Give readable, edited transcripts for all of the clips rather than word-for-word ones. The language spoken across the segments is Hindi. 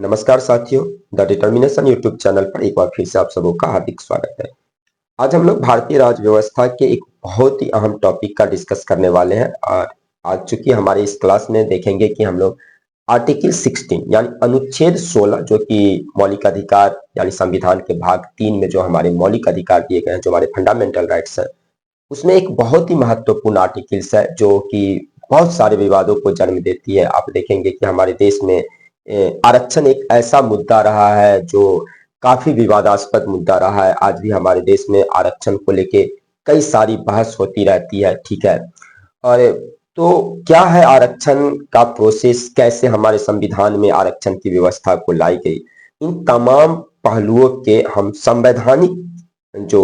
नमस्कार साथियों, द डिटर्मिनेशन यूट्यूब चैनल पर एक बार फिर से आप सबों का हार्दिक स्वागत है। आज हम लोग भारतीय राज्य व्यवस्था के एक बहुत ही अहम टॉपिक का डिस्कस करने वाले हैं और आज चूंकि हमारे इस क्लास में देखेंगे कि हम लोग आर्टिकल 16 यानी अनुच्छेद 16 जो कि मौलिक अधिकार यानी संविधान के भाग 3 में जो हमारे मौलिक अधिकार दिए गए हैं, जो हमारे फंडामेंटल राइट्स हैं, उसमें एक बहुत ही महत्वपूर्ण आर्टिकल्स है जो कि बहुत सारे विवादों को जन्म देती है। आप देखेंगे कि हमारे देश में आरक्षण एक ऐसा मुद्दा रहा है जो काफी विवादास्पद मुद्दा रहा है। आज भी हमारे देश में आरक्षण को लेके कई सारी बहस होती रहती है, ठीक है। और तो क्या है आरक्षण का प्रोसेस, कैसे हमारे संविधान में आरक्षण की व्यवस्था को लाई गई, इन तमाम पहलुओं के हम संवैधानिक जो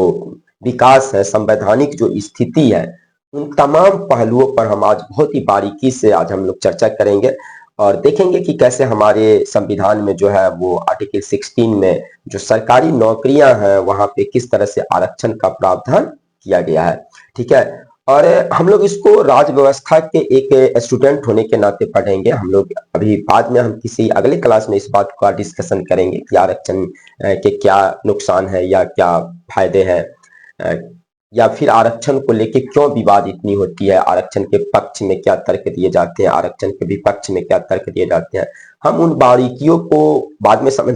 विकास है, संवैधानिक जो स्थिति है, उन तमाम पहलुओं पर हम आज बहुत ही बारीकी से आज हम लोग चर्चा करेंगे और देखेंगे कि कैसे हमारे संविधान में जो है वो आर्टिकल 16 में जो सरकारी नौकरियां हैं वहां पे किस तरह से आरक्षण का प्रावधान किया गया है, ठीक है। और हम लोग इसको राज्य व्यवस्था के एक स्टूडेंट होने के नाते पढ़ेंगे। हम लोग अभी बाद में हम किसी अगले क्लास में इस बात का डिस्कशन करेंगे कि आरक्षण के क्या नुकसान है या क्या फायदे हैं, या फिर आरक्षण को लेके क्यों विवाद इतनी होती है, आरक्षण के पक्ष में क्या तर्क दिए जाते हैं, आरक्षण के विपक्ष में क्या तर्क दिए जाते हैं। हम उन बारीकियों को बाद में समझ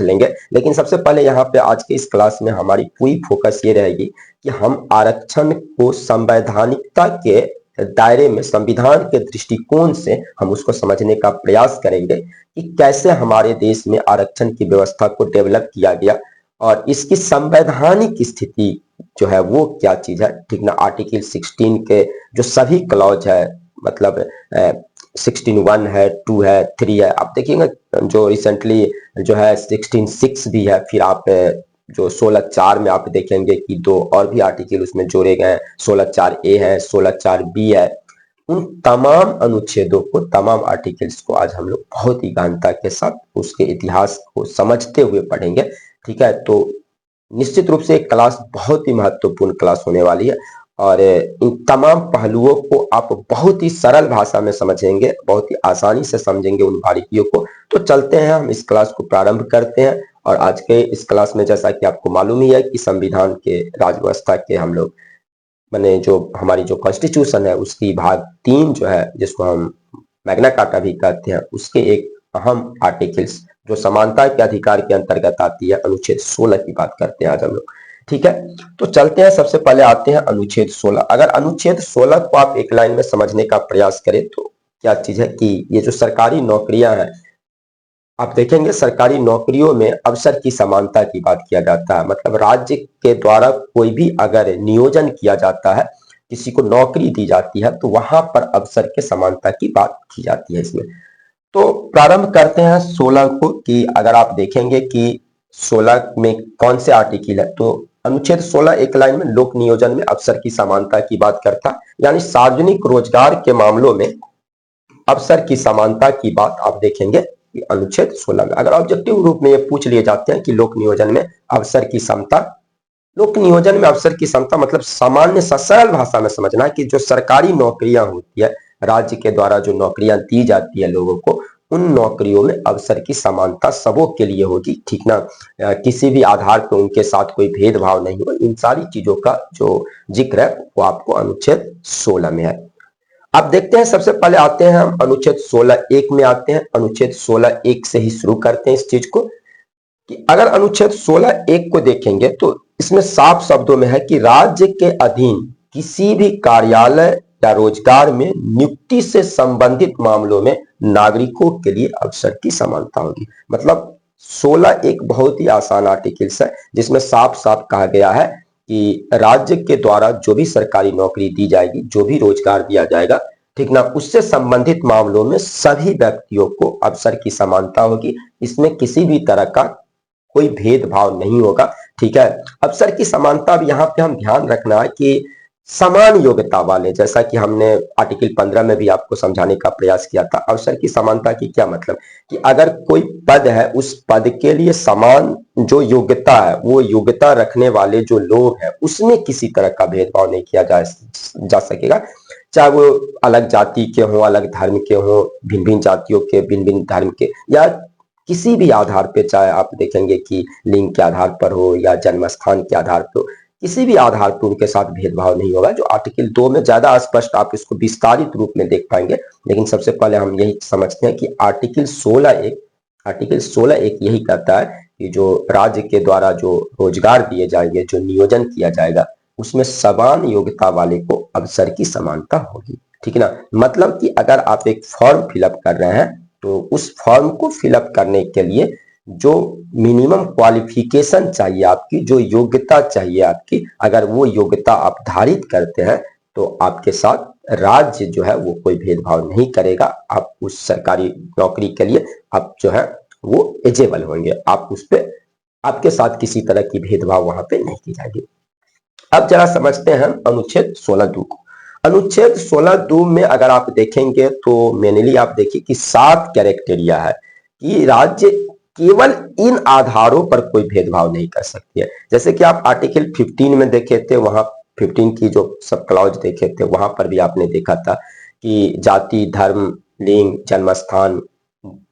लेंगे, लेकिन सबसे पहले यहाँ पे आज के इस क्लास में हमारी पूरी फोकस ये रहेगी कि हम आरक्षण को संवैधानिकता के दायरे में, संविधान के दृष्टिकोण से हम उसको समझने का प्रयास करेंगे कि कैसे हमारे देश में आरक्षण की व्यवस्था को डेवलप किया गया और इसकी संवैधानिक स्थिति जो है वो क्या चीज है, ठीक ना। आर्टिकल 16 के जो सभी क्लॉज है, मतलब 16(1) है, 2 है, 3 है, आप देखिएगा जो रिसेंटली जो है 16(6) भी है। फिर आप जो 16(4) में आप देखेंगे कि दो और भी आर्टिकल उसमें जोड़े गए हैं, 16(4)A है, 16(4)B है। उन तमाम अनुच्छेदों को, तमाम आर्टिकल्स को आज हम लोग बहुत ही गहनता के साथ उसके इतिहास को समझते हुए पढ़ेंगे, ठीक है। तो निश्चित रूप से एक क्लास बहुत ही महत्वपूर्ण क्लास होने वाली है और इन तमाम पहलुओं को आप बहुत ही सरल भाषा में समझेंगे, बहुत ही आसानी से समझेंगे उन बारीकियों को। तो चलते हैं, हम इस क्लास को प्रारंभ करते हैं। और आज के इस क्लास में जैसा कि आपको मालूम ही है कि संविधान के, राज्य व्यवस्था के हम लोग मैंने जो हमारी जो कॉन्स्टिट्यूशन है उसकी भाग 3 जो है, जिसको हम मैग्ना कार्टा भी कहते हैं, उसके एक अहम आर्टिकल्स जो समानता के अधिकार के अंतर्गत आती है, अनुच्छेद 16 की बात करते हैं आज हम लोग, ठीक है। तो चलते हैं, सबसे पहले आते हैं अनुच्छेद 16। अगर अनुच्छेद 16 को आप एक लाइन में समझने का प्रयास करें तो क्या चीज है कि ये जो सरकारी नौकरियां हैं, आप देखेंगे सरकारी नौकरियों में अवसर की समानता की बात किया जाता है। मतलब राज्य के द्वारा कोई भी अगर नियोजन किया जाता है, किसी को नौकरी दी जाती है, तो वहां पर अवसर के समानता की बात की जाती है इसमें। तो प्रारंभ करते हैं 16 को कि अगर आप देखेंगे कि 16 में कौन से आर्टिकल है, तो अनुच्छेद 16 एक लाइन में लोक नियोजन में अवसर की समानता की बात करता है, यानी सार्वजनिक रोजगार के मामलों में अवसर की समानता की बात आप देखेंगे कि अनुच्छेद 16 में। अगर ऑब्जेक्टिव रूप में ये पूछ लिए जाते हैं कि लोक नियोजन में अवसर की समता, लोक नियोजन में अवसर की समता मतलब सामान्य सरल भाषा में समझना है कि जो सरकारी नौकरियां होती है, राज्य के द्वारा जो नौकरियां दी जाती है लोगों को, उन नौकरियों में अवसर की समानता सबों के लिए होगी, ठीक ना। किसी भी आधार पर उनके साथ कोई भेदभाव नहीं हो। इन सारी चीजों का जो जिक्र है वो आपको अनुच्छेद 16 में है। अब देखते हैं, सबसे पहले आते हैं हम अनुच्छेद 16(1) में आते हैं। अनुच्छेद 16(1) से ही शुरू करते हैं इस चीज को कि अगर अनुच्छेद 16(1) को देखेंगे तो इसमें साफ शब्दों में है कि राज्य के अधीन किसी भी कार्यालय या रोजगार में नियुक्ति से संबंधित मामलों में नागरिकों के लिए अवसर की समानता होगी। मतलब 16(1) बहुत ही आसान आर्टिकल्स है जिसमें साफ साफ कहा गया है कि राज्य के द्वारा जो भी सरकारी नौकरी दी जाएगी, जो भी रोजगार दिया जाएगा, ठीक ना, उससे संबंधित मामलों में सभी व्यक्तियों को अवसर की समानता होगी। इसमें किसी भी तरह का कोई भेदभाव नहीं होगा, ठीक है। अवसर की समानता, अब यहाँ पे हम ध्यान रखना है कि समान योग्यता वाले, जैसा कि हमने आर्टिकल 15 में भी आपको समझाने का प्रयास किया था। अवसर की समानता की क्या मतलब कि अगर कोई पद है, उस पद के लिए समान जो योग्यता है, वो योग्यता रखने वाले जो लोग हैं, उसमें किसी तरह का भेदभाव नहीं किया जा सकेगा, चाहे वो अलग जाति के हों, अलग धर्म के हों, भिन्न भिन्न जातियों के, भिन्न भिन्न धर्म के, या किसी भी आधार पे, चाहे आप देखेंगे कि लिंग के आधार पर हो या जन्म स्थान के आधार पर हो, किसी भी आधार पर उनके साथ भेदभाव नहीं होगा। जो आर्टिकल 2 में ज्यादा स्पष्ट आप इसको विस्तारित रूप में देख पाएंगे। लेकिन सबसे पहले हम यही समझते हैं कि आर्टिकल 16 एक यही कहता है कि जो राज्य के द्वारा जो रोजगार दिए जाएंगे, जो नियोजन किया जाएगा, उसमें समान योग्यता वाले को अवसर की समानता होगी। ठीक है ना। मतलब कि अगर आप एक फॉर्म फिलअप कर रहे हैं तो उस फॉर्म को फिलअप करने के लिए जो मिनिमम क्वालिफिकेशन चाहिए आपकी, जो योग्यता चाहिए आपकी, अगर वो योग्यता आप धारित करते हैं तो आपके साथ राज्य जो है वो कोई भेदभाव नहीं करेगा। आप उस सरकारी नौकरी के लिए आप जो है वो एजेबल होंगे। आप उस पे, आपके साथ किसी तरह की भेदभाव वहां पे नहीं की जाएगी। अब जरा समझते हैं अनुच्छेद 16(2) को। अनुच्छेद 16(2) में अगर आप देखेंगे तो मेनली आप देखिए कि 7 कैरेक्टेरिया है कि राज्य केवल इन आधारों पर कोई भेदभाव नहीं कर सकती है। जैसे कि आप आर्टिकल 15 में देखे थे, वहां 15 की जो सब क्लॉज देखे थे, वहां पर भी आपने देखा था कि जाति, धर्म, लिंग, जन्मस्थान,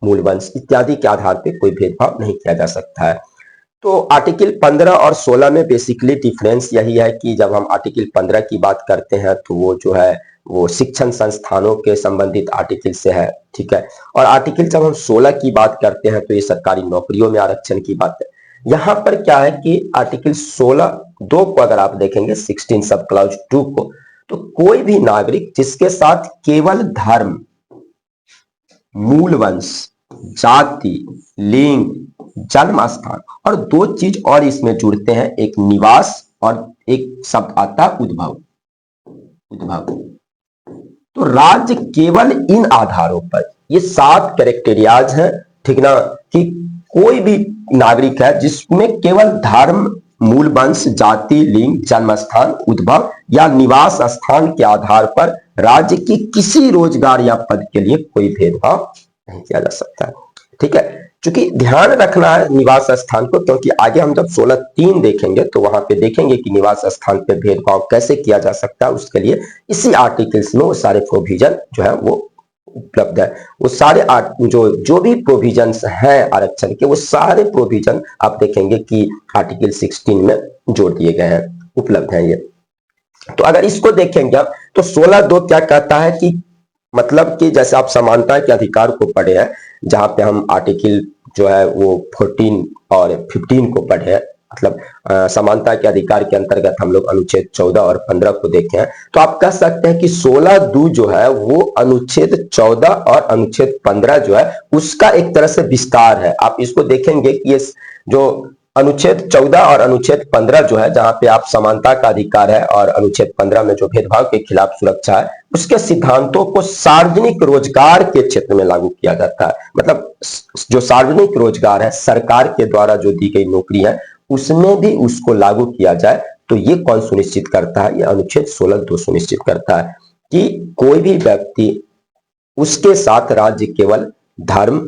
मूल वंश इत्यादि के आधार पर कोई भेदभाव नहीं किया जा सकता है। तो आर्टिकल 15 और 16 में बेसिकली डिफरेंस यही है कि जब हम आर्टिकल 15 की बात करते हैं तो वो जो है वो शिक्षण संस्थानों के संबंधित आर्टिकल से है। ठीक है। और आर्टिकल जब हम 16 की बात करते हैं तो ये सरकारी नौकरियों में आरक्षण की बात है। यहां पर क्या है कि आर्टिकल 16(2) को अगर आप देखेंगे, 16 सब क्लॉज 2 को, तो कोई भी नागरिक जिसके साथ केवल धर्म, मूल वंश, जाति, लिंग, जन्म स्थान और 2 चीज और इसमें जुड़ते हैं, एक निवास और एक शब्द आता है उद्भव। तो राज्य केवल इन आधारों पर, ये 7 कैरेक्टेरियाज हैं, ठीक ना, कि कोई भी नागरिक है जिसमें केवल धर्म, मूल वंश, जाति, लिंग, जन्म स्थान, उद्भव या निवास स्थान के आधार पर राज्य की किसी रोजगार या पद के लिए कोई भेदभाव नहीं किया जा सकता है। ठीक है। क्योंकि ध्यान रखना है निवास स्थान को, क्योंकि आगे हम जब 16(3) देखेंगे तो वहां पे देखेंगे कि निवास स्थान पे भेदभाव कैसे किया जा सकता है। उसके लिए इसी आर्टिकल्स में वो सारे प्रोविजन जो है वो उपलब्ध है। वो सारे जो भी प्रोविजंस हैं आरक्षण के, वो सारे प्रोविजन आप देखेंगे कि आर्टिकल 16 में जोड़ दिए गए हैं, उपलब्ध हैं ये। तो अगर इसको देखेंगे आप तो 16(2) क्या कहता है कि मतलब कि जैसे आप समानता के अधिकार को पढ़े हैं, जहां पे हम आर्टिकल जो है वो 14 और 15 को पढ़े हैं, मतलब समानता के अधिकार के अंतर्गत हम लोग अनुच्छेद 14 और 15 को देखे हैं, तो आप कह सकते हैं कि 16(2) जो है वो अनुच्छेद 14 और अनुच्छेद 15 जो है उसका एक तरह से विस्तार है। आप इसको देखेंगे कि ये जो अनुच्छेद 14 और अनुच्छेद 15 जो है, जहां पे आप समानता का अधिकार है, और अनुच्छेद 15 में जो भेदभाव के खिलाफ सुरक्षा है, उसके सिद्धांतों को सार्वजनिक रोजगार के क्षेत्र में लागू किया जाता है। मतलब जो सार्वजनिक रोजगार है, सरकार के द्वारा जो दी गई नौकरी है, उसमें भी उसको लागू किया जाए। तो ये कौन सुनिश्चित करता है? ये अनुच्छेद 16(2) सुनिश्चित करता है कि कोई भी व्यक्ति, उसके साथ राज्य केवल धर्म,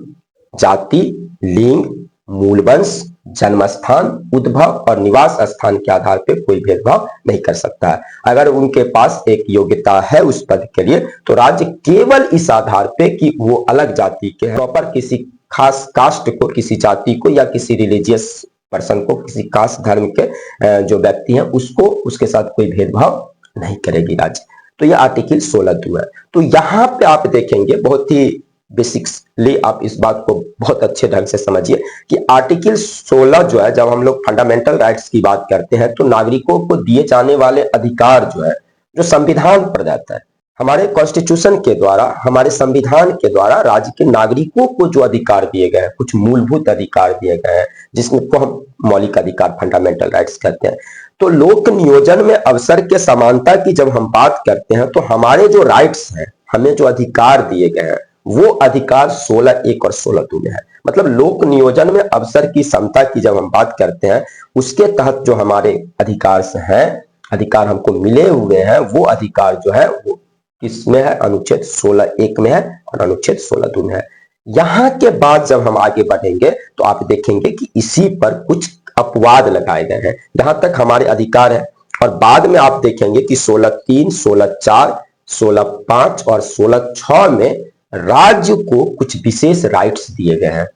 जाति, लिंग, मूल वंश, जन्मस्थान, उद्भव और निवास स्थान के आधार पर कोई भेदभाव नहीं कर सकता है। अगर उनके पास एक योग्यता है उस पद के लिए, तो राज्य केवल इस आधार पे कि वो अलग जाति के हैं, प्रॉपर किसी खास कास्ट को, किसी जाति को या किसी रिलीजियस पर्सन को, किसी कास्ट धर्म के जो व्यक्ति हैं उसको, उसके साथ कोई भेदभाव नहीं करेगी राज्य। तो ये आर्टिकल 16(2) है। तो यहाँ पे आप देखेंगे, बहुत ही बेसिकली आप इस बात को बहुत अच्छे ढंग से समझिए कि आर्टिकल 16 जो है, जब हम लोग फंडामेंटल राइट्स की बात करते हैं तो नागरिकों को दिए जाने वाले अधिकार जो है, जो संविधान प्रदत्त है, हमारे कॉन्स्टिट्यूशन के द्वारा, हमारे संविधान के द्वारा राज्य के नागरिकों को जो अधिकार दिए गए हैं, कुछ मूलभूत अधिकार दिए गए हैं, जिसको हम मौलिक अधिकार, फंडामेंटल राइट्स कहते हैं। तो लोक नियोजन में अवसर के समानता की जब हम बात करते हैं, तो हमारे जो राइट्स हैं, हमें जो अधिकार दिए गए हैं, वो अधिकार 16(1) और 16(2) में है। मतलब लोक नियोजन में अवसर की समता की जब हम बात करते हैं, उसके तहत जो हमारे अधिकार हैं, अधिकार हमको मिले हुए हैं, वो अधिकार जो है वो किसमें है? अनुच्छेद 16(1) में है और अनुच्छेद 16(2) में है। यहां के बाद जब हम आगे बढ़ेंगे तो आप देखेंगे कि इसी पर कुछ अपवाद लगाए गए हैं, जहां तक हमारे अधिकार है। और बाद में आप देखेंगे कि 16(3), 16(4), 16(5) और 16(6) में राज्य को कुछ विशेष राइट्स दिए गए हैं।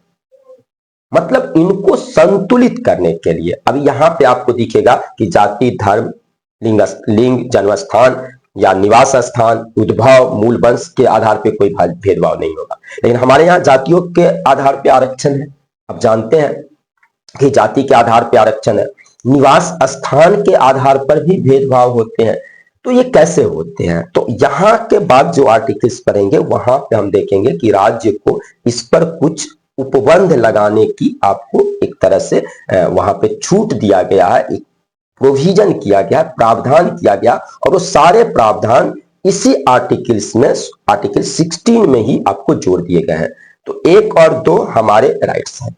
मतलब इनको संतुलित करने के लिए। अब यहाँ पे आपको दिखेगा कि जाति, धर्म, लिंग, जन्मस्थान या निवास स्थान, उद्भव, मूल वंश के आधार पे कोई भेदभाव नहीं होगा। लेकिन हमारे यहाँ जातियों के आधार पे आरक्षण है। अब जानते हैं कि जाति के आधार पे आरक्षण है, निवास स्थान के आधार पर भी भेदभाव होते हैं। तो ये कैसे होते हैं? तो यहाँ के बाद जो आर्टिकल्स पढ़ेंगे वहां पे हम देखेंगे कि राज्य को इस पर कुछ उपबंध लगाने की आपको एक तरह से वहां पे छूट दिया गया है, एक प्रोविजन किया गया, प्रावधान किया गया, और वो सारे प्रावधान इसी आर्टिकल्स में, आर्टिकल 16 में ही आपको जोड़ दिए गए हैं। तो 1 और 2 हमारे राइट्स हैं,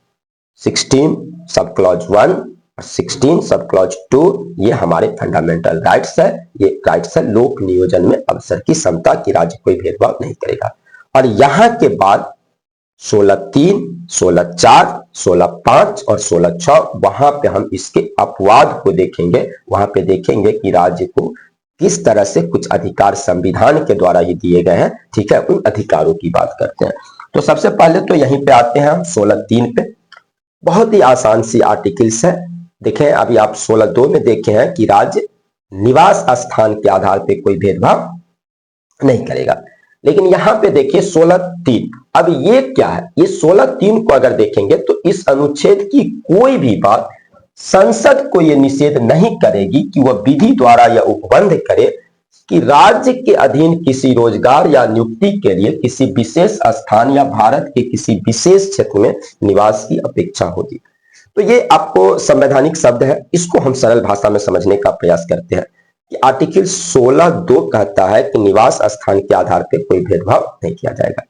16 सब क्लॉज 1 और 16 सब क्लॉज 2 ये हमारे फंडामेंटल राइट्स है। ये राइट्स है लोक नियोजन में अवसर की समता, की राज्य कोई भेदभाव नहीं करेगा। और यहां के बाद 16(3), 16(4), 16(5) और 16(6 वहां पे हम इसके अपवाद को देखेंगे। वहां पे देखेंगे कि राज्य को किस तरह से कुछ अधिकार संविधान के द्वारा ही दिए गए हैं। ठीक है, उन अधिकारों की बात करते हैं। तो सबसे पहले तो यहीं पे आते हैं हम 16(3) पे। बहुत ही आसान सी आर्टिकल्स है। देखें, अभी आप 16(2) में देखे हैं कि राज्य निवास स्थान के आधार पे कोई भेदभाव नहीं करेगा। लेकिन यहां पे देखिए 16(3), अब ये क्या है? ये 16(3) को अगर देखेंगे तो इस अनुच्छेद की कोई भी बात संसद को ये निषेध नहीं करेगी कि वह विधि द्वारा यह उपबंध करे कि राज्य के अधीन किसी रोजगार या नियुक्ति के लिए किसी विशेष स्थान या भारत के किसी विशेष क्षेत्र में निवास की अपेक्षा होगी। तो ये आपको संवैधानिक शब्द है, इसको हम सरल भाषा में समझने का प्रयास करते हैं कि आर्टिकल 16(2) कहता है कि निवास स्थान के आधार पर कोई भेदभाव नहीं किया जाएगा।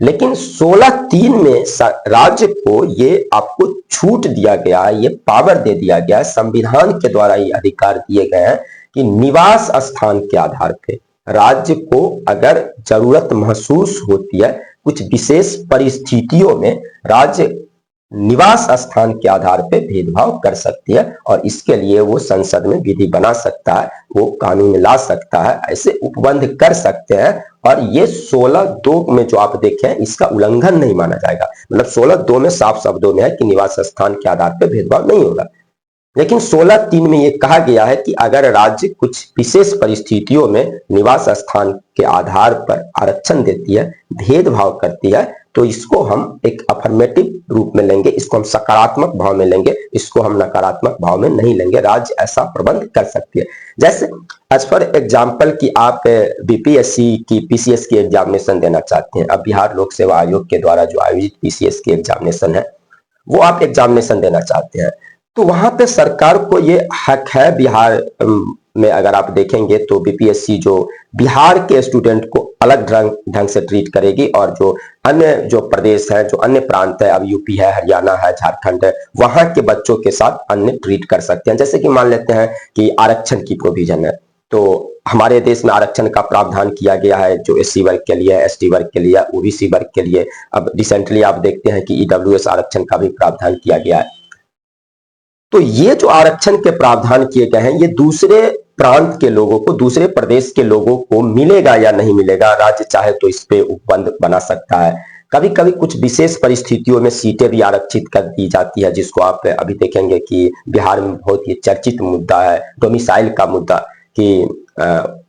लेकिन 16(3) में राज्य को ये आपको छूट दिया गया है, ये पावर दे दिया गया है, संविधान के द्वारा ये अधिकार दिए गए हैं कि निवास स्थान के आधार पे राज्य को अगर जरूरत महसूस होती है, कुछ विशेष परिस्थितियों में राज्य निवास स्थान के आधार पे भेदभाव कर सकती है, और इसके लिए वो संसद में विधि बना सकता है, वो कानून में ला सकता है, ऐसे उपबंध कर सकते हैं। और ये 16(2) में जो आप देखें इसका उल्लंघन नहीं माना जाएगा। मतलब 16(2) में साफ शब्दों में है कि निवास स्थान के आधार पर भेदभाव नहीं होगा। लेकिन 16(3) में ये कहा गया है कि अगर राज्य कुछ विशेष परिस्थितियों में निवास स्थान के आधार पर आरक्षण देती है, भेदभाव करती है, तो इसको हम एक अफर्मेटिव रूप में लेंगे, इसको हम सकारात्मक भाव में लेंगे, इसको हम नकारात्मक भाव में नहीं लेंगे। राज्य ऐसा प्रबंध कर सकती है। जैसे एज फॉर एग्जाम्पल कि आप बीपीएससी की पीसीएस की एग्जामिनेशन देना चाहते हैं। अब बिहार लोक सेवा आयोग के द्वारा जो आयोजित पीसीएस की एग्जामिनेशन है, वो आप एग्जामिनेशन देना चाहते हैं, तो वहां पे सरकार को ये हक है। बिहार में अगर आप देखेंगे तो बीपीएससी जो बिहार के स्टूडेंट को अलग ढंग से ट्रीट करेगी, और जो अन्य जो प्रदेश है, जो अन्य प्रांत है, अब यूपी है, हरियाणा है, झारखंड है, वहां के बच्चों के साथ अन्य ट्रीट कर सकते हैं। जैसे कि मान लेते हैं कि आरक्षण की प्रोविजन है, तो हमारे देश में आरक्षण का प्रावधान किया गया है जो एससी वर्ग के लिए, एसटी वर्ग के लिए, ओबीसी वर्ग के लिए। अब रिसेंटली आप देखते हैं कि ईडब्ल्यूएस आरक्षण का भी प्रावधान किया गया है। तो ये जो आरक्षण के प्रावधान किए गए हैं, ये दूसरे प्रांत के लोगों को, दूसरे प्रदेश के लोगों को मिलेगा या नहीं मिलेगा? राज्य चाहे तो इस पे उपबंध बना सकता है। कभी कभी कुछ विशेष परिस्थितियों में सीटें भी आरक्षित कर दी जाती है, जिसको आप अभी देखेंगे कि बिहार में बहुत ही चर्चित मुद्दा है डोमिसाइल का मुद्दा, कि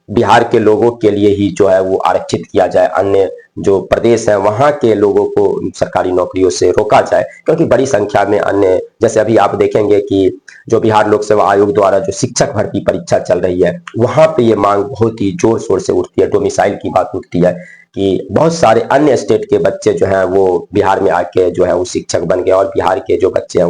बिहार के लोगों के लिए ही जो है वो आरक्षित किया जाए, अन्य जो प्रदेश है वहां के लोगों को सरकारी नौकरियों से रोका जाए, क्योंकि बड़ी संख्या में अन्य, जैसे अभी आप देखेंगे कि जो बिहार लोक सेवा आयोग द्वारा जो शिक्षक भर्ती परीक्षा चल रही है, वहां पे ये मांग बहुत ही जोर शोर से उठती है, डोमिसाइल की बात उठती है कि बहुत सारे अन्य स्टेट के बच्चे जो हैं वो बिहार में आके जो है वो शिक्षक बन गए, और बिहार के जो बच्चे हैं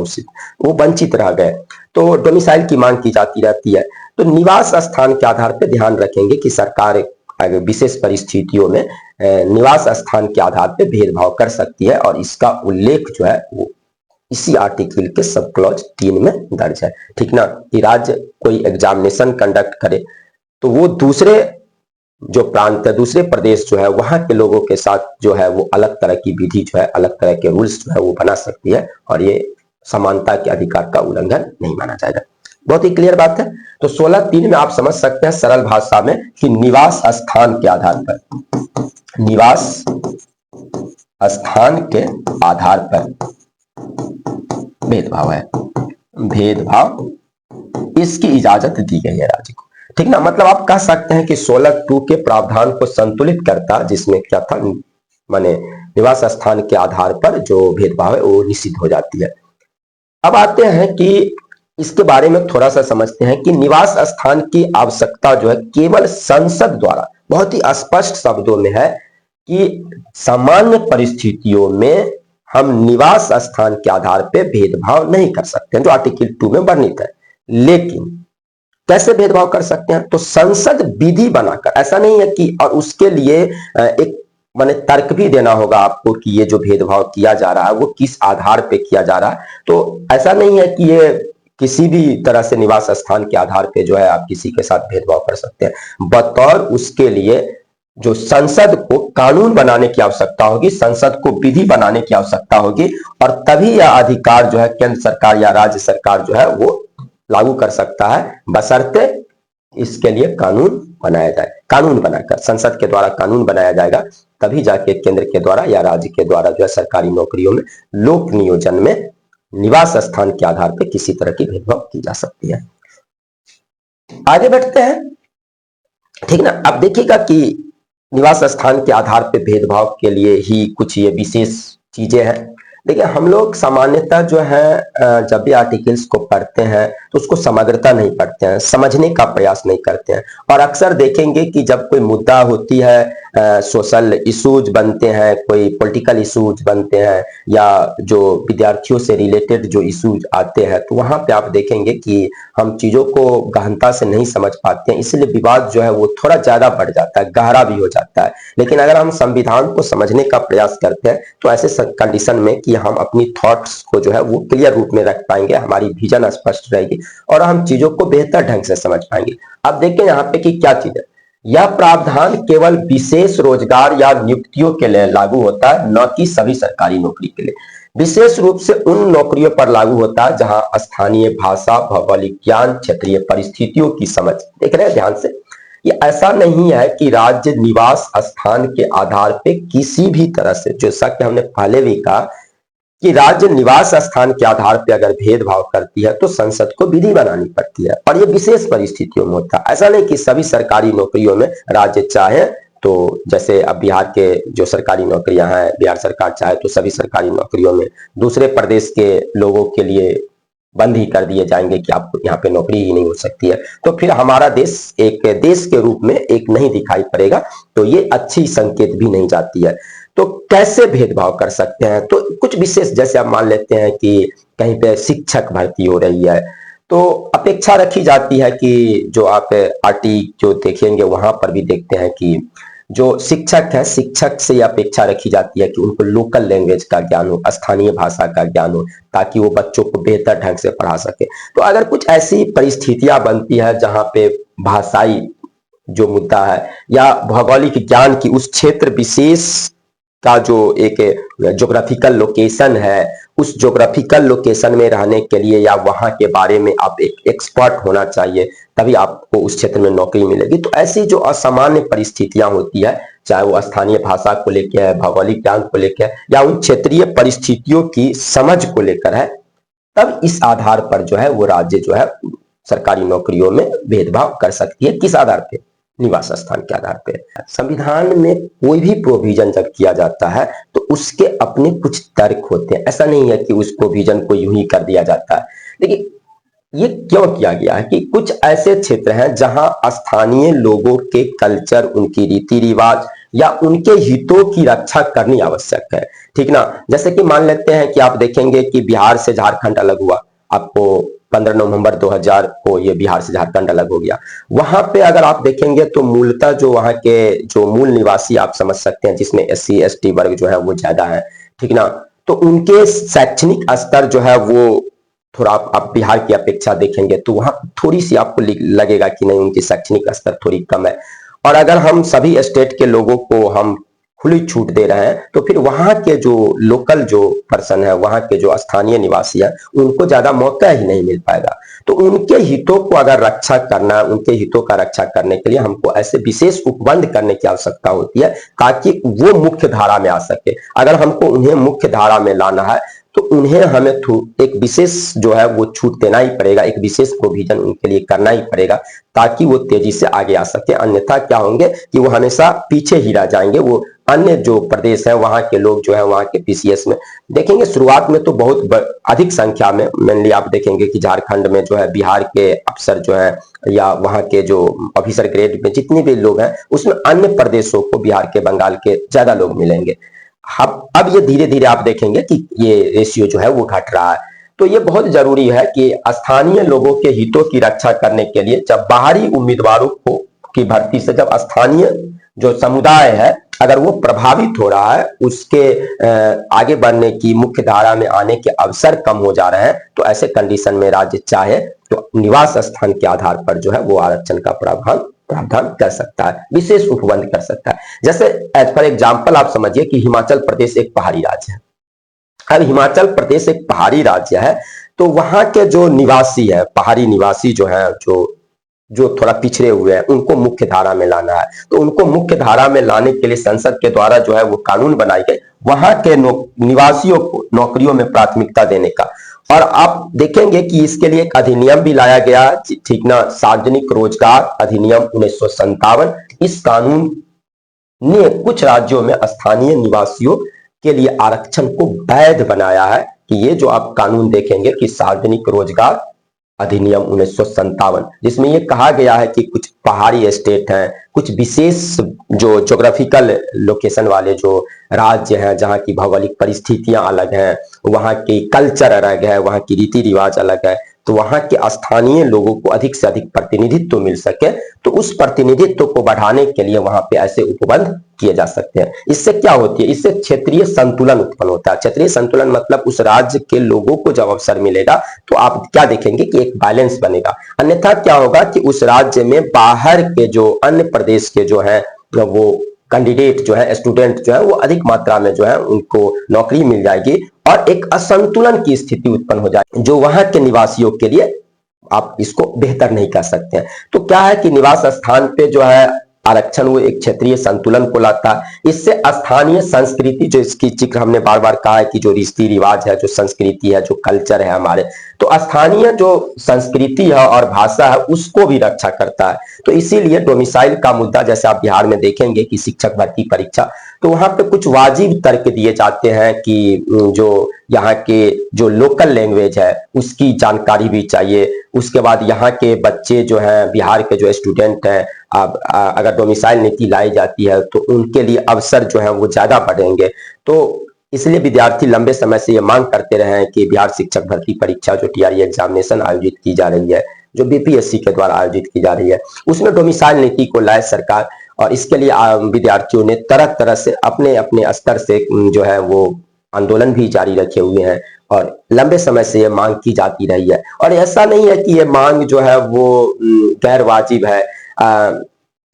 वो वंचित रह गए। तो डोमिसाइल की मांग की जाती रहती है। तो निवास स्थान के आधार पर ध्यान रखेंगे कि सरकार विशेष परिस्थितियों में निवास स्थान के आधार पर भेदभाव कर सकती है, और इसका उल्लेख जो है वो इसी आर्टिकल के सब क्लॉज 3 में दर्ज है। ठीक ना, कि राज्य कोई एग्जामिनेशन कंडक्ट करे तो वो दूसरे जो प्रांत है, दूसरे प्रदेश जो है, वहां के लोगों के साथ जो है वो अलग तरह की विधि जो है, अलग तरह के रूल्स जो है वो बना सकती है, और ये समानता के अधिकार का उल्लंघन नहीं माना जाएगा। बहुत ही क्लियर बात है। तो 16(3) में आप समझ सकते हैं सरल भाषा में कि निवास स्थान के आधार पर, निवास स्थान के आधार पर भेदभाव है, भेदभाव इसकी इजाजत दी गई है राज्य को। ठीक ना, मतलब आप कह सकते हैं कि 16(2) के प्रावधान को संतुलित करता, जिसमें क्या था, माने निवास स्थान के आधार पर जो भेदभाव है वो निषिद्ध हो जाती है। अब आते हैं कि इसके बारे में थोड़ा सा समझते हैं कि निवास स्थान की आवश्यकता जो है केवल संसद द्वारा, बहुत ही स्पष्ट शब्दों में है कि सामान्य परिस्थितियों में हम निवास स्थान के आधार पर भेदभाव नहीं कर सकते हैं, जो आर्टिकल 2 में वर्णित है। लेकिन कैसे भेदभाव कर सकते हैं, तो संसद विधि बनाकर, ऐसा नहीं है कि, और उसके लिए एक माने तर्क भी देना होगा आपको कि ये जो भेदभाव किया जा रहा है वो किस आधार पे किया जा रहा है। तो ऐसा नहीं है कि ये किसी भी तरह से निवास स्थान के आधार पे जो है आप किसी के साथ भेदभाव कर सकते हैं। बतौर उसके लिए जो संसद को कानून बनाने की आवश्यकता होगी, संसद को विधि बनाने की आवश्यकता होगी, और तभी यह अधिकार जो है केंद्र सरकार या राज्य सरकार जो है वो लागू कर सकता है, बशर्ते इसके लिए कानून बनाया जाए। कानून बनाकर संसद के द्वारा कानून बनाया जाएगा, तभी जाके केंद्र के द्वारा या राज्य के द्वारा जो है सरकारी नौकरियों में लोक नियोजन में निवास स्थान के आधार पर किसी तरह की भेदभाव की जा सकती है। आगे बढ़ते हैं, ठीक ना। अब देखिएगा कि निवास स्थान के आधार पर भेदभाव के लिए ही कुछ ये विशेष चीजें हैं। देखिए, हम लोग सामान्यतः जो है जब भी आर्टिकल्स को पढ़ते हैं तो उसको समग्रता नहीं पढ़ते हैं, समझने का प्रयास नहीं करते हैं। और अक्सर देखेंगे कि जब कोई मुद्दा होती है, सोशल इश्यूज बनते हैं, कोई पॉलिटिकल इश्यूज बनते हैं, या जो विद्यार्थियों से रिलेटेड जो इश्यूज आते हैं, तो वहां पे आप देखेंगे कि हम चीजों को गहनता से नहीं समझ पाते हैं, इसलिए विवाद जो है वो थोड़ा ज्यादा बढ़ जाता है, गहरा भी हो जाता है। लेकिन अगर हम संविधान को समझने का प्रयास करते हैं तो ऐसे कंडीशन में कि हम अपनी थॉट्स को जो है वो क्लियर रूप में रख पाएंगे, हमारी विजन स्पष्ट रहेगी और हम चीजों को बेहतर ढंग से समझ पाएंगे। अब देखिए यहाँ पे कि क्या चीज है, यह प्रावधान केवल विशेष रोजगार या नियुक्तियों के लिए लागू होता है, न कि सभी सरकारी नौकरी के लिए। विशेष रूप से उन नौकरियों पर लागू होता है जहां स्थानीय भाषा, भौगोलिक ज्ञान, क्षेत्रीय परिस्थितियों की समझ, देख रहे हैं ध्यान से, ये ऐसा नहीं है कि राज्य निवास स्थान के आधार पे किसी भी तरह से, जैसा कि हमने पहले भी कहा कि राज्य निवास स्थान के आधार पे अगर भेदभाव करती है तो संसद को विधि बनानी पड़ती है, और ये विशेष परिस्थितियों में होता है। ऐसा नहीं कि सभी सरकारी नौकरियों में राज्य चाहे तो, जैसे अब बिहार के जो सरकारी नौकरियां हैं, बिहार सरकार चाहे तो सभी सरकारी नौकरियों में दूसरे प्रदेश के लोगों के लिए बंद ही कर दिए जाएंगे कि आपको यहाँ पे नौकरी ही नहीं हो सकती है, तो फिर हमारा देश एक देश के रूप में एक नहीं दिखाई पड़ेगा, तो ये अच्छी संकेत भी नहीं जाती है। तो कैसे भेदभाव कर सकते हैं, तो कुछ विशेष, जैसे आप मान लेते हैं कि कहीं पे शिक्षक भर्ती हो रही है, तो अपेक्षा रखी जाती है कि जो आप आरटी जो देखेंगे वहां पर भी देखते हैं कि जो शिक्षक है, शिक्षक से अपेक्षा रखी जाती है कि उनको लोकल लैंग्वेज का ज्ञान हो, स्थानीय भाषा का ज्ञान हो, ताकि वो बच्चों को बेहतर ढंग से पढ़ा सके। तो अगर कुछ ऐसी परिस्थितियां बनती है जहां पे भाषाई जो मुद्दा है या भौगोलिक ज्ञान की उस क्षेत्र विशेष का जो एक ज्योग्राफिकल लोकेशन है, उस ज्योग्राफिकल लोकेशन में रहने के लिए या वहां के बारे में आप एक एक्सपर्ट होना चाहिए, तभी आपको उस क्षेत्र में नौकरी मिलेगी। तो ऐसी जो असामान्य परिस्थितियां होती है, चाहे वो स्थानीय भाषा को लेकर है, भौगोलिक ज्ञान को लेकर है, या उन क्षेत्रीय परिस्थितियों की समझ को लेकर है, तब इस आधार पर जो है वो राज्य जो है सरकारी नौकरियों में भेदभाव कर सकती है। किस आधार पे? निवास स्थान के आधार पे। संविधान में कोई भी प्रोविजन जब किया जाता है तो उसके अपने कुछ तर्क होते हैं, ऐसा नहीं है कि उस प्रोविजन को यूं ही कर दिया जाता है। देखिए, ये क्यों किया गया है कि कुछ ऐसे क्षेत्र हैं जहां स्थानीय लोगों के कल्चर, उनकी रीति रिवाज या उनके हितों की रक्षा करनी आवश्यक है, ठीक ना। जैसे कि मान लेते हैं कि आप देखेंगे कि बिहार से झारखंड अलग हुआ, आपको 15 नवंबर 2000 को ये बिहार से झारखंड अलग हो गया। वहां पे अगर आप देखेंगे तो मूलतः जो वहां के जो मूल निवासी आप समझ सकते हैं, जिसमें SC ST वर्ग जो है वो ज्यादा है, ठीक ना, तो उनके शैक्षणिक स्तर जो है वो थोड़ा आप बिहार की अपेक्षा देखेंगे तो वहां थोड़ी सी आपको लगेगा कि नहीं, उनकी शैक्षणिक स्तर थोड़ी कम है। और अगर हम सभी स्टेट के लोगों को हम खुली छूट दे रहे हैं तो फिर वहां के जो लोकल जो पर्सन है, वहां के जो स्थानीय निवासी है, उनको ज्यादा मौका ही नहीं मिल पाएगा। तो उनके हितों को अगर रक्षा करना, उनके हितों का रक्षा करने के लिए हमको ऐसे विशेष उपबंध करने की आवश्यकता होती है ताकि वो मुख्य धारा में आ सके। अगर हमको उन्हें मुख्य धारा में लाना है तो उन्हें हमें एक विशेष जो है वो छूट देना ही पड़ेगा, एक विशेष प्रोविजन उनके लिए करना ही पड़ेगा ताकि वो तेजी से आगे आ सके। अन्यथा क्या होंगे कि वो हमेशा पीछे ही रह जाएंगे। वो अन्य जो प्रदेश है वहां के लोग जो है वहां के पीसीएस में देखेंगे शुरुआत में तो बहुत अधिक संख्या में मेनली आप देखेंगे कि झारखंड में जो है बिहार के अफसर जो है या वहां के जो ऑफिसर ग्रेड में जितने भी लोग हैं उसमें अन्य प्रदेशों को बिहार के बंगाल के ज्यादा लोग मिलेंगे। अब ये धीरे धीरे आप देखेंगे कि ये रेशियो जो है वो घट रहा है। तो ये बहुत जरूरी है कि स्थानीय लोगों के हितों की रक्षा करने के लिए जब बाहरी उम्मीदवारों को की भर्ती से जब स्थानीय जो समुदाय है अगर वो प्रभावित हो रहा है, उसके आगे बढ़ने की मुख्य धारा में आने के अवसर कम हो जा रहे हैं, तो ऐसे कंडीशन में राज्य चाहे तो निवास स्थान के आधार पर जो है वो आरक्षण का प्रावधान कर सकता है, विशेष उपबंध कर सकता है। जैसे एज फॉर एग्जाम्पल आप समझिए कि हिमाचल प्रदेश एक पहाड़ी राज्य है। अब हिमाचल प्रदेश एक पहाड़ी राज्य है तो वहां के जो निवासी है, पहाड़ी निवासी जो है, जो थोड़ा पिछड़े हुए हैं, उनको मुख्य धारा में लाना है। तो उनको मुख्य धारा में लाने के लिए संसद के द्वारा जो है वो कानून बनाए गए वहां के निवासियों को नौकरियों में प्राथमिकता देने का। और आप देखेंगे कि इसके लिए एक अधिनियम भी लाया गया, ठीक ना, सार्वजनिक रोजगार अधिनियम 1957। इस कानून ने कुछ राज्यों में स्थानीय निवासियों के लिए आरक्षण को वैध बनाया है कि ये जो आप कानून देखेंगे कि सार्वजनिक रोजगार अधिनियम 1957, जिसमें ये कहा गया है कि कुछ पहाड़ी स्टेट हैं, कुछ विशेष जो ज्योग्राफिकल लोकेशन वाले जो राज्य हैं जहां की भौगोलिक परिस्थितियां अलग हैं, वहां की कल्चर अलग है, वहां की रीति रिवाज अलग है, तो वहां के स्थानीय लोगों को अधिक से अधिक प्रतिनिधित्व मिल सके, तो उस प्रतिनिधित्व को बढ़ाने के लिए वहां पे ऐसे उपबंध किए जा सकते हैं। इससे क्या होती है, इससे क्षेत्रीय संतुलन उत्पन्न होता है। क्षेत्रीय संतुलन मतलब उस राज्य के लोगों को जब अवसर मिलेगा तो आप क्या देखेंगे कि एक बैलेंस बनेगा। अन्यथा क्या होगा कि उस राज्य में बाहर के जो अन्य प्रदेश के जो है वो कैंडिडेट जो है, स्टूडेंट जो है वो अधिक मात्रा में जो है उनको नौकरी मिल जाएगी और एक असंतुलन की स्थिति उत्पन्न हो जाएगी जो वहां के निवासियों के लिए आप इसको बेहतर नहीं कर सकते हैं। तो क्या है कि निवास स्थान पे जो है आरक्षण वो एक क्षेत्रीय संतुलन को लाता है। इससे स्थानीय संस्कृति जो इसकी जिक्र हमने बार बार कहा है कि जो रीति रिवाज है, जो संस्कृति है, जो कल्चर है हमारे, तो स्थानीय जो संस्कृति है और भाषा है उसको भी रक्षा करता है। तो इसीलिए डोमिसाइल का मुद्दा, जैसे आप बिहार में देखेंगे कि शिक्षक भर्ती परीक्षा, तो वहां पे कुछ वाजिब तर्क दिए जाते हैं कि जो यहाँ के जो लोकल लैंग्वेज है उसकी जानकारी भी चाहिए। उसके बाद यहाँ के बच्चे जो हैं, बिहार के जो स्टूडेंट हैं, अब अगर डोमिसाइल नीति लाई जाती है तो उनके लिए अवसर जो है वो ज्यादा बढ़ेंगे। तो इसलिए विद्यार्थी लंबे समय से ये मांग करते रहे हैं कि बिहार शिक्षक भर्ती परीक्षा जो टीआरई एग्जामिनेशन आयोजित की जा रही है, जो बीपीएससी के द्वारा आयोजित की जा रही है, उसमें डोमिसाइल नीति को लाए सरकार। और इसके लिए विद्यार्थियों ने तरह तरह से अपने अपने स्तर से जो है वो आंदोलन भी जारी रखे हुए हैं और लंबे समय से ये मांग की जाती रही है। और ऐसा नहीं है कि ये मांग जो है वो गैर वाजिब है।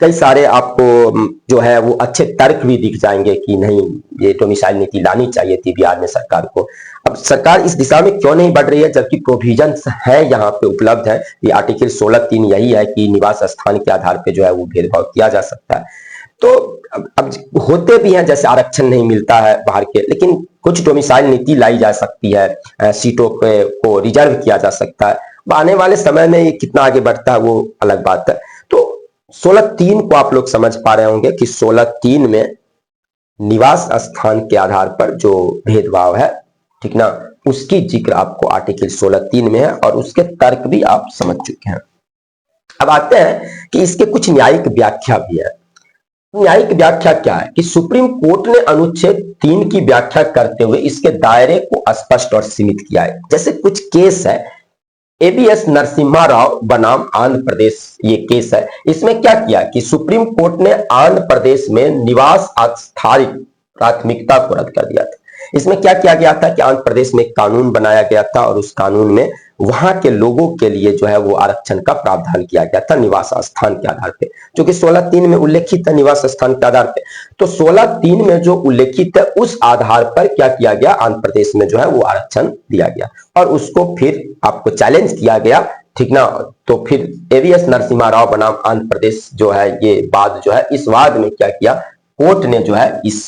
कई सारे आपको जो है वो अच्छे तर्क भी दिख जाएंगे कि नहीं, ये डोमिसाइल नीति लानी चाहिए थी बिहार में सरकार को। अब सरकार इस दिशा में क्यों नहीं बढ़ रही है जबकि प्रोविजंस है यहाँ पे उपलब्ध है। ये आर्टिकल 16(3) यही है कि निवास स्थान के आधार पे जो है वो भेदभाव किया जा सकता है। तो अब होते भी हैं, जैसे आरक्षण नहीं मिलता है बाहर के, लेकिन कुछ डोमिसाइल नीति लाई जा सकती है, सीटों को रिजर्व किया जा सकता है। आने वाले समय में ये कितना आगे बढ़ता है वो अलग बात है। तो 16(3) को आप लोग समझ पा रहे होंगे कि 16(3) में निवास स्थान के आधार पर जो भेदभाव है, ठीक ना, उसकी जिक्र आपको आर्टिकल 16(3) में है और उसके तर्क भी आप समझ चुके हैं। अब आते हैं कि इसके कुछ न्यायिक व्याख्या भी है। न्यायिक व्याख्या क्या है कि सुप्रीम कोर्ट ने अनुच्छेद 3 की व्याख्या करते हुए इसके दायरे को स्पष्ट और सीमित किया है। जैसे कुछ केस है, एबीएस नरसिम्हा राव बनाम आंध्र प्रदेश, ये केस है। इसमें क्या किया कि सुप्रीम कोर्ट ने आंध्र प्रदेश में निवास आधारित प्राथमिकता को रद्द कर दिया था। इसमें क्या किया गया था कि आंध्र प्रदेश में एक कानून बनाया गया था और उस कानून में वहां के लोगों के लिए जो है वो आरक्षण का प्रावधान किया गया था निवास स्थान के आधार पे, जो कि 16(3) में उल्लेखित है निवास स्थान के आधार पे। तो 16(3) में जो उल्लेखित है उस आधार पर क्या किया गया, आंध्र प्रदेश में जो है वो आरक्षण दिया गया और उसको फिर आपको चैलेंज किया गया, ठीक ना। तो फिर एवीएस नरसिम्हा राव बनाम आंध्र प्रदेश जो है ये वाद जो है, इस वाद में क्या किया, कोर्ट ने जो है इस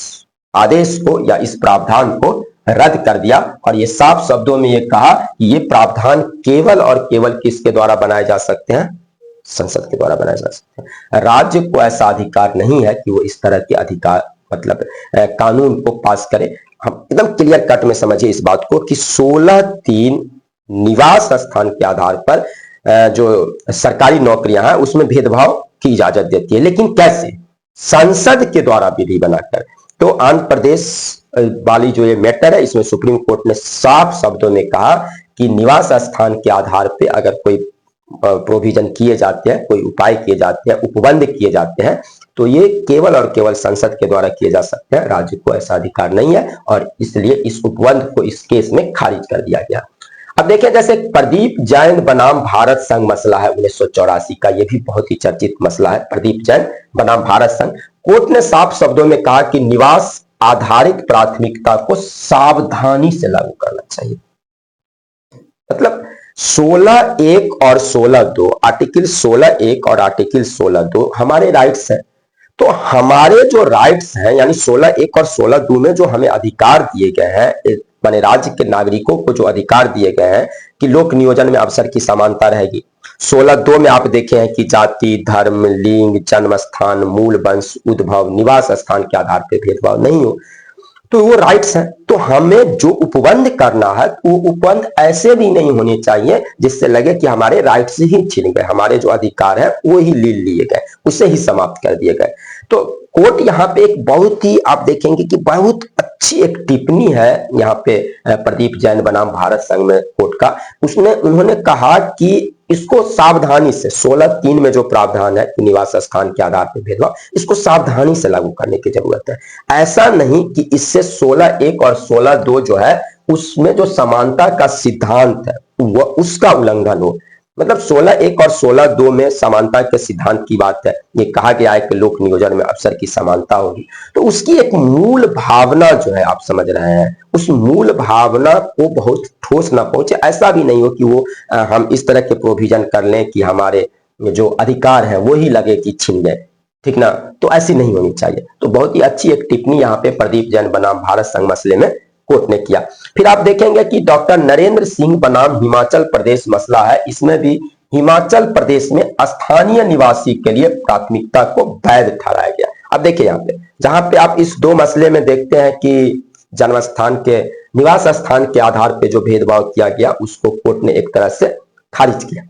आदेश को या इस प्रावधान को रद्द कर दिया और ये साफ शब्दों में ये कहा कि ये प्रावधान केवल और केवल किसके द्वारा बनाए जा सकते हैं, संसद के द्वारा बनाए जा सकते हैं। राज्य को ऐसा अधिकार नहीं है कि वो इस तरह के अधिकार मतलब कानून को पास करे। हम एकदम क्लियर कट में समझिए इस बात को कि 16(3) निवास स्थान के आधार पर जो सरकारी नौकरियां हैं उसमें भेदभाव की इजाजत देती है, लेकिन कैसे, संसद के द्वारा विधि बनाकर। तो आंध्र प्रदेश वाली जो ये मैटर है इसमें सुप्रीम कोर्ट ने साफ शब्दों में कहा कि निवास स्थान के आधार पर अगर कोई प्रोविजन किए जाते हैं, कोई उपाय किए जाते हैं, उपबंध किए जाते हैं, तो ये केवल और केवल संसद के द्वारा किए जा सकते हैं। राज्य को ऐसा अधिकार नहीं है और इसलिए इस उपबंध को इस केस में खारिज कर दिया गया। अब देखिए, जैसे प्रदीप जैन बनाम भारत संघ मसला है 1984 का, यह भी बहुत ही चर्चित मसला है। प्रदीप जैन बनाम भारत संघ, कोर्ट ने साफ शब्दों में कहा कि निवास आधारित प्राथमिकता को सावधानी से लागू करना चाहिए। मतलब 16(1) और 16(2), आर्टिकल 16(1) और आर्टिकल 16(2) हमारे राइट्स हैं। तो हमारे जो राइट्स हैं यानी 16(1) और 16(2) में जो हमें अधिकार दिए गए हैं, माने राज्य के नागरिकों को जो अधिकार दिए गए हैं कि लोक नियोजन में अवसर की समानता रहेगी। 16(2) में आप देखे हैं कि जाति, धर्म, लिंग, जन्म स्थान, मूल वंश, उद्भव, निवास स्थान के आधार पर भेदभाव नहीं हो, तो वो राइट्स हैं। तो हमें जो उपबंध करना है वो उपबंध ऐसे भी नहीं होने चाहिए जिससे लगे कि हमारे राइट्स ही छिन गए, हमारे जो अधिकार है वो ही ले लिए गए, उसे ही समाप्त कर दिए गए। तो कोर्ट यहाँ पे एक बहुत ही आप देखेंगे कि बहुत अच्छी एक टिप्पणी है यहाँ पे प्रदीप जैन बनाम भारत संघ में कोर्ट का, उसने उन्होंने कहा कि इसको सावधानी से 16(3) में जो प्रावधान है निवास स्थान के आधार पर भेदभाव, इसको सावधानी से लागू करने की जरूरत है। ऐसा नहीं कि इससे 16(1) और 16(2) जो है उसमें जो समानता का सिद्धांत है वह उसका उल्लंघन हो। मतलब 16(1) और 16(2) में समानता के सिद्धांत की बात है, ये कहा गया है कि लोक नियोजन में अवसर की समानता होगी। तो उसकी एक मूल भावना जो है आप समझ रहे हैं, उस मूल भावना को बहुत ठोस ना पहुंचे। ऐसा भी नहीं हो कि वो हम इस तरह के प्रोविजन कर लें कि हमारे जो अधिकार है वो ही लगे कि छिन गए, ठीक ना, तो ऐसी नहीं होनी चाहिए। तो बहुत ही अच्छी एक टिप्पणी यहाँ पे प्रदीप जैन बनाम भारत संघ मसले में कोर्ट ने किया। फिर आप देखेंगे कि डॉक्टर नरेंद्र सिंह बनाम हिमाचल प्रदेश मसला है, इसमें भी हिमाचल प्रदेश में स्थानीय निवासी के लिए प्राथमिकता को वैध ठहराया गया। अब देखिए यहाँ पे जहां पे आप इस दो मसले में देखते हैं कि जन्म स्थान के निवास स्थान के आधार पर जो भेदभाव किया गया उसको कोर्ट ने एक तरह से खारिज किया,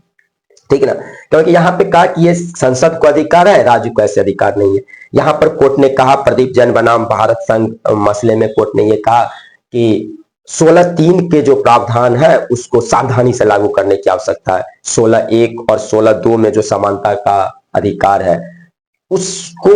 ठीक है ना, क्योंकि यहाँ पे कहा कि ये संसद को अधिकार है, राज्य को ऐसे अधिकार नहीं है। यहाँ पर कोर्ट ने कहा, प्रदीप जैन बनाम भारत संघ मसले में कोर्ट ने ये कहा कि 16(3) के जो प्रावधान है उसको सावधानी से लागू करने की आवश्यकता है। 16(1) और 16(2) में जो समानता का अधिकार है उसको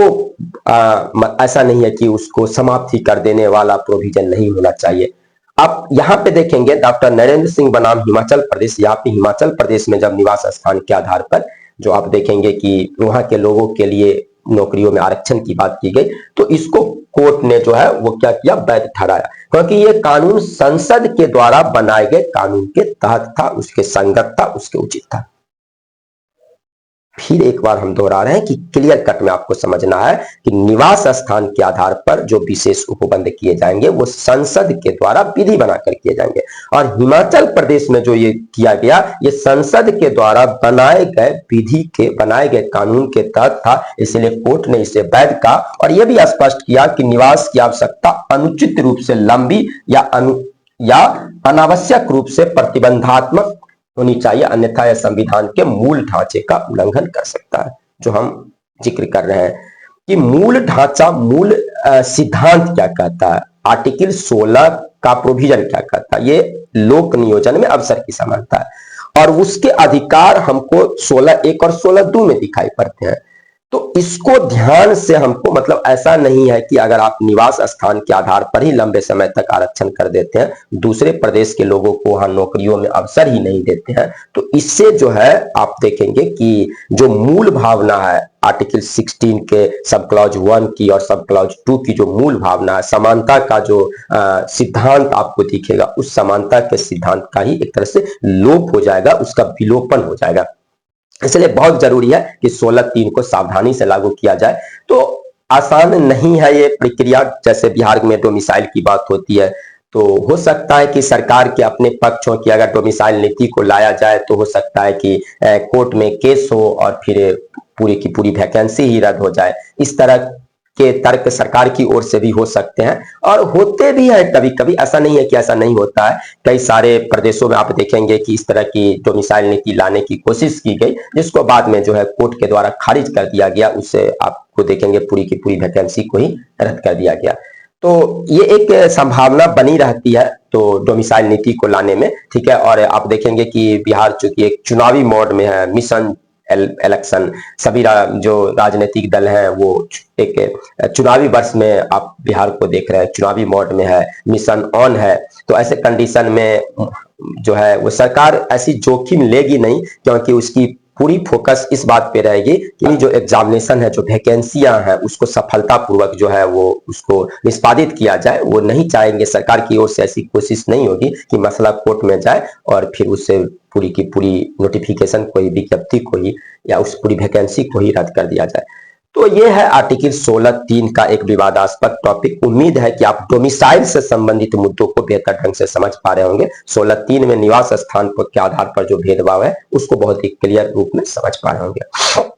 ऐसा नहीं है कि उसको समाप्त ही कर देने वाला प्रोविजन नहीं होना चाहिए। आप यहाँ पे देखेंगे डॉक्टर नरेंद्र सिंह बनाम हिमाचल प्रदेश, यहाँ पे हिमाचल प्रदेश में जब निवास स्थान के आधार पर जो आप देखेंगे कि वहां के लोगों के लिए नौकरियों में आरक्षण की बात की गई, तो इसको कोर्ट ने जो है वो क्या किया, वैध ठहराया, क्योंकि ये कानून संसद के द्वारा बनाए गए कानून के तहत था, उसके संगत था, उसके उचित था। फिर एक बार हम दोहरा रहे हैं कि क्लियर कट में आपको समझना है कि निवास स्थान के आधार पर जो विशेष उपबंध किए जाएंगे वो संसद के द्वारा विधि बनाकर किए जाएंगे। और हिमाचल प्रदेश में जो ये किया गया ये संसद के द्वारा बनाए गए विधि के बनाए गए कानून के तहत था, इसलिए कोर्ट ने इसे वैध कहा और यह भी स्पष्ट किया कि निवास की आवश्यकता अनुचित रूप से लंबी या अनावश्यक रूप से प्रतिबंधात्मक होनी चाहिए, अन्यथा यह संविधान के मूल ढांचे का उल्लंघन कर सकता है। जो हम जिक्र कर रहे हैं कि मूल ढांचा, मूल सिद्धांत क्या कहता है, आर्टिकल 16 का प्रोविजन क्या कहता है, ये लोक नियोजन में अवसर की समानता है और उसके अधिकार हमको 16(1) और 16(2) में दिखाई पड़ते हैं। तो इसको ध्यान से हमको, मतलब ऐसा नहीं है कि अगर आप निवास स्थान के आधार पर ही लंबे समय तक आरक्षण कर देते हैं, दूसरे प्रदेश के लोगों को वहां नौकरियों में अवसर ही नहीं देते हैं, तो इससे जो है आप देखेंगे कि जो मूल भावना है आर्टिकल 16 के सब क्लॉज 1 की और सब क्लॉज 2 की जो मूल भावना है, समानता का जो सिद्धांत आपको दिखेगा, उस समानता के सिद्धांत का ही एक तरह से लोप हो जाएगा, उसका विलोपन हो जाएगा। इसलिए बहुत जरूरी है कि 16(3) को सावधानी से लागू किया जाए। तो आसान नहीं है ये प्रक्रिया, जैसे बिहार में डोमिसाइल की बात होती है तो हो सकता है कि सरकार के अपने पक्षों की अगर डोमिसाइल नीति को लाया जाए तो हो सकता है कि कोर्ट में केस हो और फिर पूरी की पूरी वैकेंसी ही रद्द हो जाए। इस तरह के तर्क सरकार की ओर से भी हो सकते हैं और होते भी हैं कभी कभी, ऐसा नहीं है कि ऐसा नहीं होता है। कई सारे प्रदेशों में आप देखेंगे कि इस तरह की डोमिसाइल नीति लाने की कोशिश की गई, जिसको बाद में जो है कोर्ट के द्वारा खारिज कर दिया गया। उससे आपको देखेंगे पूरी की पूरी वैकेंसी को ही रद्द कर दिया गया। तो ये एक संभावना बनी रहती है तो डोमिसाइल नीति को लाने में, ठीक है। और आप देखेंगे कि बिहार चूंकि एक चुनावी मोड में है, मिशन इलेक्शन, सभी जो राजनीतिक दल हैं वो एक चुनावी वर्ष में आप बिहार को देख रहे हैं, चुनावी मोड में है, मिशन ऑन है। तो ऐसे कंडीशन में जो है वो सरकार ऐसी जोखिम लेगी नहीं, क्योंकि उसकी पूरी फोकस इस बात पे रहेगी कि जो एग्जामिनेशन है, जो वैकेंसियां हैं, उसको सफलतापूर्वक जो है वो उसको निष्पादित किया जाए। वो नहीं चाहेंगे, सरकार की ओर से ऐसी कोशिश नहीं होगी कि मसला कोर्ट में जाए और फिर उससे पूरी की पूरी नोटिफिकेशन को ही, विज्ञप्ति को ही या उस पूरी वैकेंसी को ही रद्द कर दिया जाए। तो ये है आर्टिकल 16(3) का एक विवादास्पद टॉपिक। उम्मीद है कि आप डोमिसाइल से संबंधित मुद्दों को बेहतर ढंग से समझ पा रहे होंगे। 16(3) में निवास स्थान के आधार पर जो भेदभाव है उसको बहुत ही क्लियर रूप में समझ पा रहे होंगे।